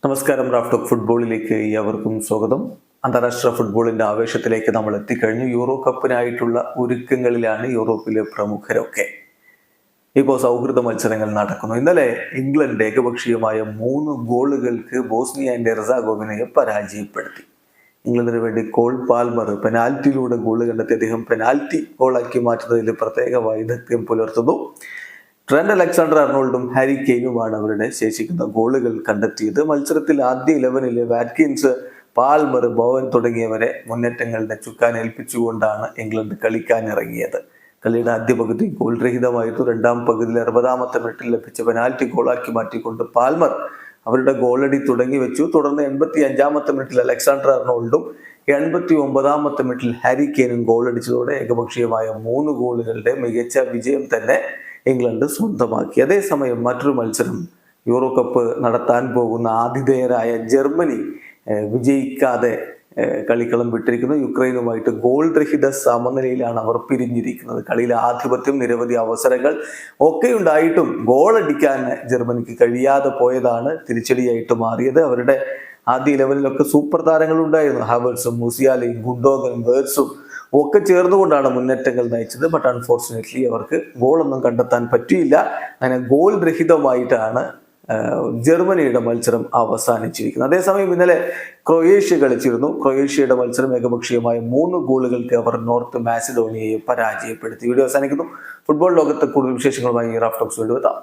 നമസ്കാരം. റാഫ്റ്റോക്ക് ഫുട്ബോളിലേക്ക് ഏവർക്കും സ്വാഗതം. അന്താരാഷ്ട്ര ഫുട്ബോളിന്റെ ആവേശത്തിലേക്ക് നമ്മൾ എത്തിക്കഴിഞ്ഞു. യൂറോ കപ്പിനായിട്ടുള്ള ഒരുക്കങ്ങളിലാണ് യൂറോപ്പിലെ പ്രമുഖരൊക്കെ. ഇപ്പോൾ സൗഹൃദ മത്സരങ്ങൾ നടക്കുന്നു. ഇന്നലെ ഇംഗ്ലണ്ട് ഏകപക്ഷീയമായ 3 ഗോളുകൾക്ക് ബോസ്നിയ ആൻഡ് ഹെർസഗോവിനയെ പരാജയപ്പെടുത്തി. ഇംഗ്ലണ്ടിന് വേണ്ടി കോൾ പാൽമർ പെനാൽറ്റിയിലൂടെ ഗോൾ കണ്ടെത്തി. അദ്ദേഹം പെനാൽറ്റി ഗോളാക്കി മാറ്റുന്നതിൽ പ്രത്യേക വൈദഗ്ധ്യം പുലർത്തുന്നു. ട്രെന്റ് അലക്സാണ്ടർ-ആർണോൾഡും ഹാരി കെയ്നുമാണ് അവരുടെ ശേഷിക്കുന്ന ഗോളുകൾ കണ്ടെത്തിയത്. മത്സരത്തിൽ ആദ്യ 11-ലെ വാറ്റ്കിൻസ്, പാൽമർ, ബോവൻ തുടങ്ങിയവരെ മുന്നേറ്റങ്ങളുടെ ചുക്കാൻ ഏൽപ്പിച്ചുകൊണ്ടാണ് ഇംഗ്ലണ്ട് കളിക്കാനിറങ്ങിയത്. കളിയുടെ ആദ്യ പകുതി ഗോൾ രഹിതമായിരുന്നു. രണ്ടാം പകുതിയിൽ 60-ാമത്തെ മിനിറ്റിൽ ലഭിച്ച പെനാൽറ്റി ഗോളാക്കി മാറ്റിക്കൊണ്ട് പാൽമർ അവരുടെ ഗോളടി തുടങ്ങി വെച്ചു. തുടർന്ന് 85-ാമത്തെ മിനിറ്റിൽ അലക്സാണ്ടർ-ആർണോൾഡും 89-ാമത്തെ മിനിറ്റിൽ ഹാരി കെയ്നും ഗോളടിച്ചതോടെ ഏകപക്ഷീയമായ 3 ഗോളുകളുടെ മികച്ച വിജയം തന്നെ ഇംഗ്ലണ്ട് സ്വന്തമാക്കി. അതേസമയം മറ്റൊരു മത്സരം, യൂറോ കപ്പ് നടത്താൻ പോകുന്ന ആതിഥേയരായ ജർമ്മനി വിജയിക്കാതെ കളിക്കളം വിട്ടിരിക്കുന്നു. യുക്രൈനുമായിട്ട് ഗോൾ രഹിത സമനിലയിലാണ് അവർ പിരിഞ്ഞിരിക്കുന്നത്. കളിയിലെ ആധിപത്യം, നിരവധി അവസരങ്ങൾ ഒക്കെ ഉണ്ടായിട്ടും ഗോളടിക്കാൻ ജർമ്മനിക്ക് കഴിയാതെ പോയതാണ് തിരിച്ചടിയായിട്ട് മാറിയത്. അവരുടെ ആദ്യ 11-ലൊക്കെ സൂപ്പർ താരങ്ങൾ ഉണ്ടായിരുന്നു. ഹാവേർട്സും, മുസിയാലയും, ഗുണ്ടോഗനും, വേർട്സും ഒക്കെ ചേർന്നുകൊണ്ടാണ് മുന്നേറ്റങ്ങൾ നയിച്ചത്. ബട്ട് അൺഫോർച്ചുനേറ്റ്ലി അവർക്ക് ഗോളൊന്നും കണ്ടെത്താൻ പറ്റിയില്ല. അങ്ങനെ ഗോൾ രഹിതമായിട്ടാണ് ജർമ്മനിയുടെ മത്സരം അവസാനിച്ചിരിക്കുന്നത്. അതേസമയം ഇന്നലെ ക്രൊയേഷ്യ കളിച്ചിരുന്നു. ക്രൊയേഷ്യയുടെ മത്സരം ഏകപക്ഷീയമായ 3 ഗോളുകൾക്ക് അവർ നോർത്ത് മാസിഡോണിയയെ പരാജയപ്പെടുത്തി. വീഡിയോ അവസാനിക്കുന്നു. ഫുട്ബോൾ ലോകത്തെ കൂടുതൽ വിശേഷങ്ങളുമായി റാഫ്റ്റോക്സ് വീണ്ടും എത്താം.